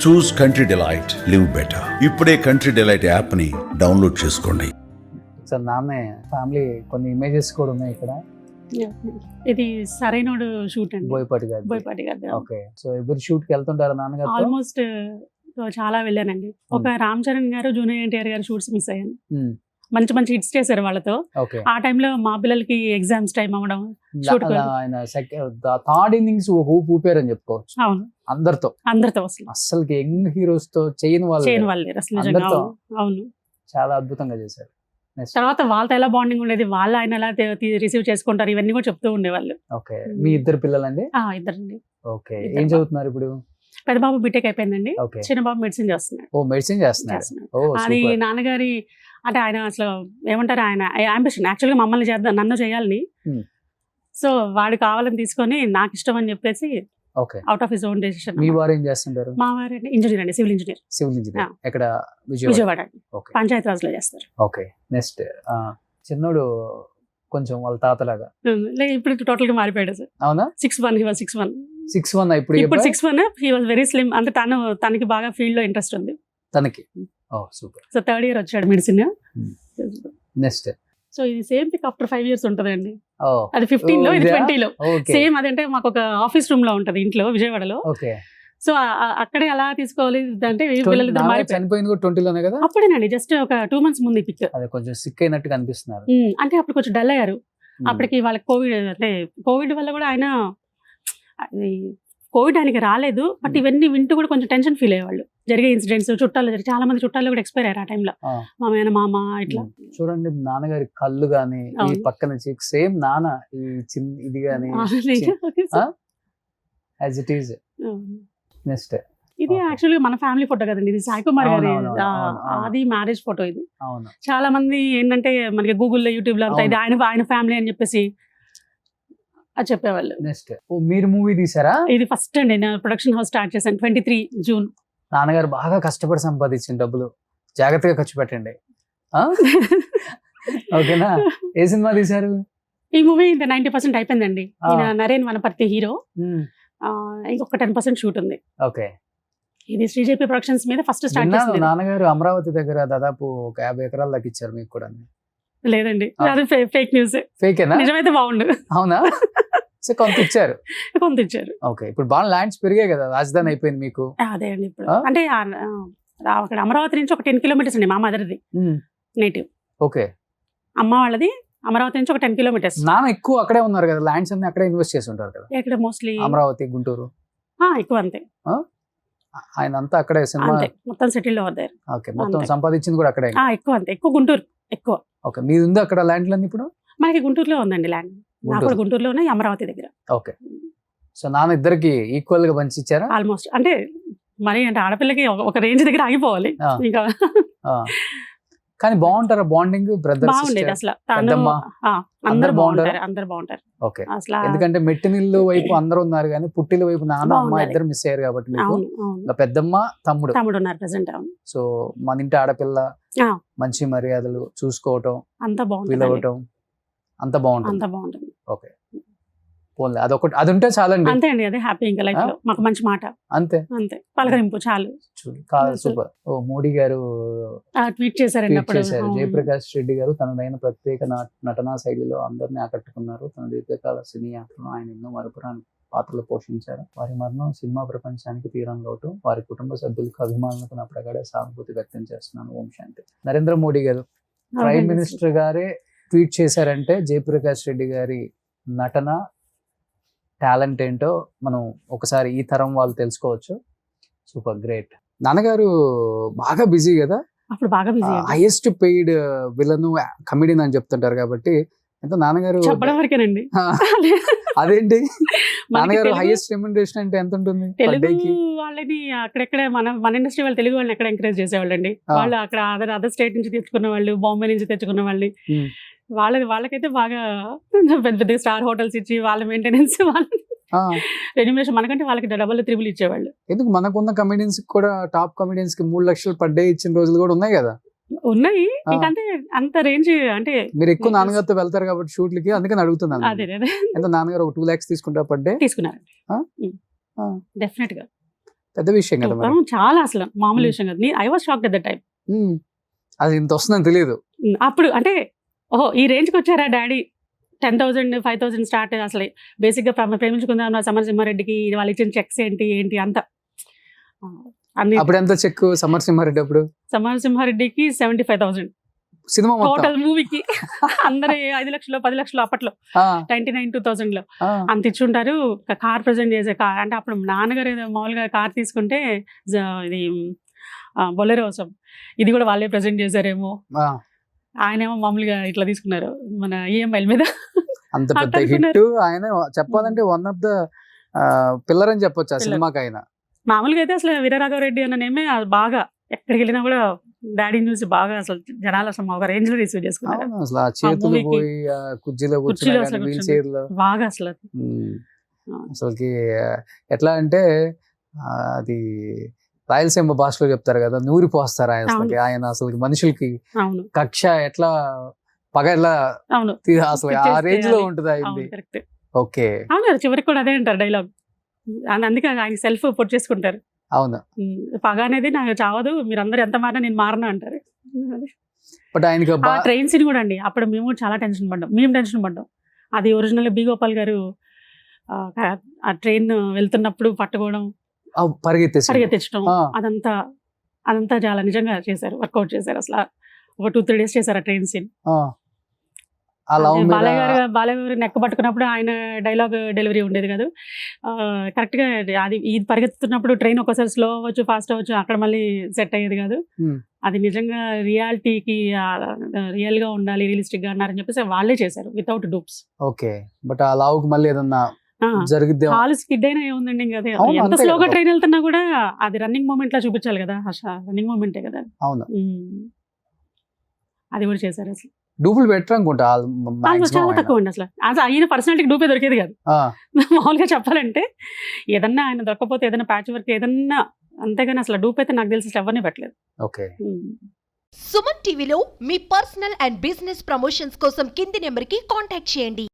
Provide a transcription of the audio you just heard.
చూస్ country delight, live better. ఇప్పుడే country delight app ని download చేసుకోండి. సార్ నాన్న ఫ్యామిలీ కొన్ని ఇమేజెస్ కూడా ఉన్నాయి ఇక్కడ. ఇది సరైనోడు షూట్ అండి, బోయపాటి గారు. బోయపాటి గారు. ఓకే, సో ఎవరు షూట్ కి వెళ్తుంటారా నాన్నగారు? ఆల్మోస్ట్ చాలా వెళ్ళానండి. ఒక రామ్ చరణ్ గారు, జూనియర్ ఎన్టీఆర్ గారు షూట్స్ మిస్ అయ్యాను. మంచి మంచి హిట్స్ చేశారు వాళ్ళతో. ఆ టైంలో మా పిల్లలకి ఎగ్జామ్స్ టైం అవ్వడం, ఆయన థర్డ్ ఇన్నింగ్స్ ఊపారని చెప్పుకోవచ్చు. అవును, అందరితో అసలు యంగ్ హీరోస్ తో చేయని వాళ్ళు అసలు. అవును, చాలా అద్భుతంగా చేశారు. తర్వాత వాళ్ళతో ఎలా బాండింగ్ ఉండేది, వాళ్ళు ఆయన ఎలా రిసీవ్ చేసుకుంటారు, ఇవన్నీ కూడా చెప్తూ ఉండేవాళ్ళు. ఓకే, మీ ఇద్దరు పిల్లలండి? ఇద్దరండి. ఓకే, ఏం చదువుతున్నారు ఇప్పుడు? పెద్ద బాబు బీటెక్ అయిపోయిందండి, చిన్న బాబు మెడిసిన్ చేస్తున్నాడు. మెడిసిన్ చేస్తున్నారు. అది నాన్నగారి అంటే ఆయన అసలు ఏమంటారు, ఆయన అంబిషన్ యాక్చువల్గా మమ్మల్ని చేద్దాం, నన్ను చేయాలని. సో వాడు కావాలని తీసుకొని నాకు ఇష్టం అని చెప్పేసి out of his own decision. మీ వారు ఏం చేస్తుంటారు? మా వారు ఇంజనీర్ అండి, సివిల్ ఇంజనీర్. ఎక్కడ? విజయవాడ పంచాయతీ రాజ్ లో చేస్తారు. ఓకే, నెక్స్ట్ చిన్నోడు కొంచెం వాళ్ళ తాతలాగా ఇప్పుడు టోటల్ గా మారిపోయాడు సార్. అవునా? 6'1", he was 6'1". 6'1" ఇప్పుడు 6'1", he was very slim. అంటే తనకి బాగా ఫీల్డ్ లో ఇంట్రెస్ట్ ఉంది తనకి. సూపర్. సో థర్డ్ ఇయర్ వచ్చాడు మెడిసిన్. నెక్స్ట్ సో ఇది సేమ్ పిక్ ఆఫ్టర్ 5 years ఉంటదండి. అది 15 లో, ఇది 20 లో. సేమ్ అదంటే మాకు ఒక ఆఫీస్ రూమ్ లో ఉంటది ఇంట్లో విజయవాడలో. సో అక్కడే అలా తీసుకోవాలి అంటే చనిపోయింది కూడా 20 లోనే కదా? అప్పుడేనండి, జస్ట్ ఒక 2 months ముందు ఈ పిక్. అదే కొంచెం సిక్ అయినట్టు కనిపిస్తున్నారు. అంటే అప్పుడు కొంచెం డల్ అయ్యారు. అప్పటికి వాళ్ళకి కోవిడ్ వల్ల కూడా ఆయన కోవిడ్ ఆయనకి రాలేదు, బట్ ఇవన్నీ వింటూ కూడా కొంచెం టెన్షన్ ఫీల్ అయ్యేవాళ్ళు. జరిగే ఇన్సిడెంట్స్ చుట్టాలు చాలా మంది చుట్టాలు కూడా ఎక్స్పైర్ అయ్యారు ఆ టైంలో. మామ ఇట్లా చూడండి, నాన్నగారి కళ్ళు గానీ ఈ పక్కన సేమ్ నాన్న ఈ చిన్న ఇది గానీ యాజ్ ఇట్ ఈజ్. నెక్స్ట్ ఇది యాక్చువల్గా మన ఫ్యామిలీ ఫోటో కదండి, ఇది సాయి కుమార్ గారి అది మ్యారేజ్ ఫోటో. ఇది చాలా మంది ఏంటంటే మనకి గూగుల్లో, యూట్యూబ్ లో అంతా ఇది ఆయన ఫ్యామిలీ అని చెప్పేసి అది చెప్పేవాళ్ళు. నెక్స్ట్ మీరు మూవీ తీసారా? ఇది ఫస్ట్ అండి, నేను ప్రొడక్షన్ హౌస్ స్టార్ట్ చేశాను 23 June. నాన్నగారు బాగా కష్టపడి సంపాదించిన డబ్బులు జాగ్రత్తగా ఖర్చు పెట్టండి. ఓకేనా? ఏ సినిమా తీశారు? ఈ మూవీ 90% అయిపోయిందండి. నరేన్ వనపర్తి హీరో, ఇంకొక 10% షూట్ ఉంది. ఓకే, ఇది శ్రీజేపీ ప్రొడక్షన్స్ మీద ఫస్ట్ స్టార్ట్ చేశారు. నాన్నగారు అమరావతి దగ్గర దాదాపు ఒక 50 ఎకరాలు దక్కిచ్చారు మీకు కూడా. లేదండి, అది ఫేక్ న్యూస్. ఫేకేనా? నిజమైతే బాగుండు. అవునా? సో కొంత ఇచ్చారు. ఓకే, ఇప్పుడు బాగా ల్యాండ్స్ పెరిగాయి కదా, రాజధాని అయిపోయింది మీకు. అదే అండి, ఇప్పుడు అంటే అక్కడ అమరావతి నుంచి ఒక 10 kilometers అండి మా మదర్ది నేటివ్. ఓకే, అమ్మ వాళ్ళది అమరావతి నుంచి ఒక 10 kilometers. నాన్న ఎక్కువ అక్కడే ఉన్నారు కదా, ల్యాండ్స్ అన్ని అక్కడే ఇన్వెస్ట్ చేసి ఉంటారు కదా. ఇక్కడ మోస్ట్లీ అమరావతి, గుంటూరు ఎక్కువ. అంతే, ఆయన అంతా అక్కడే సినిమా మొత్తం సెటిల్ అవుతారు. ఓకే, మొత్తం సంపాదించింది కూడా అక్కడే. ఎక్కువ, అంతే, ఎక్కువ గుంటూరు ఎక్కువ. ఓకే, మీది ఉంది అక్కడ ల్యాండ్లన్నీ? ఇప్పుడు మనకి గుంటూరులో ఉందండి ల్యాండ్, నాకు గుంటూరులోనే, అమరావతి దగ్గర. ఓకే, సో నాన్న ఇద్దరికి ఈక్వల్ గా పంచి ఇచ్చారా? ఆల్మోస్ట్. అంటే మరి అంటే ఆడపిల్లకి ఒక రేంజ్ దగ్గర ఆగిపోవాలి ఇంకా. కానీ బాగుంటారా బాండింగ్? బ్రదర్స్ బాగుండేది అసలు. అందరు బాగుంటారు. ఓకే, అసలు ఎందుకంటే మెట్టినిల్లు వైపు అందరూ ఉన్నారు కానీ పుట్టిల వైపు నాన్న అమ్మ ఇద్దరు మిస్ అయ్యారు కాబట్టి మీకు పెద్దమ్మ తమ్ముడు ఉన్నారు ప్రెసెంట్. సో మన ఇంటి ఆడపిల్ల మంచి మర్యాదలు చూసుకోవటం, అంత బాగుంటుంది, పిలవటం అంత బాగుంటుంది. ఓకే, అదొకటి, అది ఉంటే చాలండి. అంతే అండి, అదే హ్యాపీ ఇంకా లైఫ్ లో. మాకు మంచి మాట, అంతే పలకరింపు చాలు. సూపర్. మోడీ గారు ట్వీట్ చేశారండి. జయప్రకాష్ రెడ్డి గారు తనదైన ప్రత్యేక నటనా శైలిలో అందరినీ ఆకట్టుకున్నారు. తన దీర్ఘకాల సినీ యాత్రలో ఆయన ఎన్నో మరపురాని పాత్రలు పోషించారు. వారి మరణం సినిమా ప్రపంచానికి తీరం లోటు. వారి కుటుంబ సభ్యులకు, అభిమానులకు నా ప్రగాఢ సానుభూతి వ్యక్తం చేస్తున్నాను. ఓం శాంతి. నరేంద్ర మోడీ గారు ప్రైమ్ మినిస్టర్ గారే ట్వీట్ చేశారంటే జయప్రకాష్ రెడ్డి గారి నటన టాలెంట్ ఏంటో మనం ఒకసారి ఈ తరం వాళ్ళు తెలుసుకోవచ్చు. Super, great. నాన్నగారు బాగా బిజీ కదా, అప్పుడు బాగా busy, highest paid villain comedian అని చెప్తుంటారు కాబట్టి ఎంత నాన్నగారు చెప్పడం వరకేనండి. అదేంటి నాన్నగారు హైయెస్ట్ రెమ్యునరేషన్ అంటే ఎంత ఉంటుంది? తెలుగు వాళ్ళని అక్కడెక్కడ మన ఇండస్ట్రీ వాళ్ళు తెలుగు వాళ్ళని ఎక్కడ ఎంకరేజ్ చేసేవాళ్ళండి. వాళ్ళు అక్కడ అదర్ స్టేట్ నుంచి తెచ్చుకున్న వాళ్ళు, బాంబే నుంచి తెచ్చుకున్న వాళ్ళు, వాళ్ళకైతే బాగా పెద్ద పెద్ద స్టార్ హోటల్స్ ఇచ్చి వాళ్ళ మెయింటెనెన్స్, వాళ్ళ రెమ్యునరేషన్ మనకంటే వాళ్ళకి డబుల్ త్రిబుల్ ఇచ్చేవాళ్ళు. ఎందుకు మనకున్న కమెడియన్స్ కూడా టాప్ కమెడియన్స్ కి 3 లక్షలు పర్ డే ఇచ్చిన రోజులు కూడా ఉన్నాయి కదా. ఉన్నాయి, ఇంకంటే అంత రేంజ్. అంటే మీరు ఎక్కువ నాన్నగారితో వెళ్తారు కాబట్టి షూట్లకి, అందుకని అడుగుతున్నాను. ఎంత నాన్నగారు ఒక 2 lakhs తీసుకుంటా పర్ డే? తీసుకున్నారు డెఫినెట్ గా. పెద్ద విషయం కదా మరి. చాలా అసలు మామూలు Hmm. విషయం కదా. I was shocked at the time. Um. అది ఇంత వస్తుందని తెలియదు. అప్పుడు అంటే ఓహో ఈ రేంజ్కి వచ్చారా డాడీ. 10,000 5,000 స్టార్ట్ అసలు బేసిక్గా ప్రేమించుకుందాం సమరసింహారెడ్డికి వాళ్ళు ఇచ్చిన చెక్స్ ఏంటి ఏంటి అంత అన్ని. అప్పుడు ఎంత చెక్ సమరసింహారెడ్డి అప్పుడు సమరసింహారెడ్డికి 75,000 సినిమా మొత్తం. టోటల్ మూవీకి. అందరూ 5 లక్షలు 10 లక్షలు అప్పట్లో ఆ, 99 2000లో ఆ, అంత ఇచ్చుంటారు. కార్ ప్రజెంట్ చేసే కార్ అంటే అప్పుడు నాన్నగారు ఏదో మామూలుగా కార్ తీసుకుంటే ఇది బొలెరో కోసం ఇది కూడా వాళ్ళే ప్రజెంట్ చేశారేమో. ఆ. ఆయన ఏమో మామూలుగా ఇట్లా తీసుకున్నారు మన ఈఎంఐల మీద. అంత పెద్ద అంత హిట్ అనుకున్నారు. ఆయన చెప్పాలంటే వన్ ఆఫ్ ద పిల్లర్ అని చెప్పొచ్చు ఆ Pillar. సినిమాకి ఆయన. మామూలుగా అయితే అసలు వీరరాఘవరెడ్డి అన్న నేమే బాగా ఎక్కడికి వెళ్ళినా కూడా డాడీని చూసి బాగా అసలు జనాలు అసలు ఒక రేంజ్ లో రిసీవ్ చేసుకున్నారు. అవును, అసలు ఆ చేతులు movie కి పోయి ఆ కుర్చీలో కుర్చీలో కూర్చుని అసలు వీల్ కూర్చుని. చైర్ లో. బాగా అసలు అసలుకి ఎట్లా అంటే అది రాయలసీమ భాషలో చెప్తారు కదా, నూరి పోస్తారు ఆయన. అసలుకి ఆయన అసలు మనుషులకి అవును కక్ష ఎట్లా పగ ఎట్లా అవును అసలు ఆ తెచ్చేస్తే రేంజ్ లో అది. ఉంటుంది అయింది. అవును కరెక్ట్. ఓకే, అవును అది చివరికి కూడా అదే అంటారు డైలాగ్. అందుకే ఆయన సెల్ఫ్ పొట్ చేసుకుంటారు. అవును. పగ అనేది నాకు చావదు, మీరందరూ ఎంత మారినా నేను మారను అంటారు. బట్ ఆయనకి ఆ ట్రైన్ సీన్ కూడా అండి అప్పుడు మేము చాలా టెన్షన్ పడ్డాం. మేము టెన్షన్ పడ్డాం. అది ఒరిజినల్ బి గోపాల్ గారు ఆ ట్రైన్ వెళ్తున్నప్పుడు పట్టుకోవడం పరిగెత్తేసి పరిగెత్తించడం ఆ. అదంతా అదంతా చాలా నిజంగా చేశారు, వర్కౌట్ చేశారు. అసలు ఒక 2-3 days చేశారు ఆ ట్రైన్ సీన్. ఆ లవ్ మీద బాలయ్య గారు నెక్క పట్టుకున్నప్పుడు ఆయన డైలాగ్ డెలివరీ ఉండేది కాదు. కరెక్ట్గా అది ఇది పరిగెత్తుతున్నప్పుడు ట్రైన్ ఒక్కోసారి స్లో అవ్వచ్చు ఫాస్ట్ అవ్వచ్చు, అక్కడ మళ్ళీ సెట్ అయ్యేది కాదు. Hmm. అది నిజంగా రియాలిటీకి రియల్గా ఉండాలి, రియలిస్టిక్గా అన్నారని చెప్పేసి వాళ్ళే చేశారు వితౌట్ డూప్స్. ఓకే, బట్ ఆ లవ్ కి మళ్ళీ ఏదన్నా జరిగిద్దే. కాలు స్కిడ్ అయినా ఏముందండి ఇంకా అదే. అవును, ఎంత అంతే స్లోగా కదా. ట్రైన్ వెళ్తున్నా కూడా అది రన్నింగ్ మూమెంట్ లా చూపించాలి కదా. రన్నింగ్ మూమెంటే కదా. అవును, అది కూడా చేశారు. అసలు డూపులు బెటర్ అనుకుంటా చాలా తక్కువ అండి. అసలు అసలు ఆయన పర్సనాలిటీకి డూపే దొరికేది కాదు. మామూలుగా చెప్పాలంటే ఏదన్నా ఆయన దొరకపోతే ఏదైనా ప్యాచ్ వర్క్ ఏదన్నా, అంతేగాని అసలు డూప్ అయితే నాకు తెలిసి ఎవరిని పెట్టలేదు. ఓకే. సుమన్ టీవీలో మీ పర్సనల్ అండ్ బిజినెస్ ప్రమోషన్స్ కోసం కింది నెంబర్కి కాంటాక్ట్ చేయండి.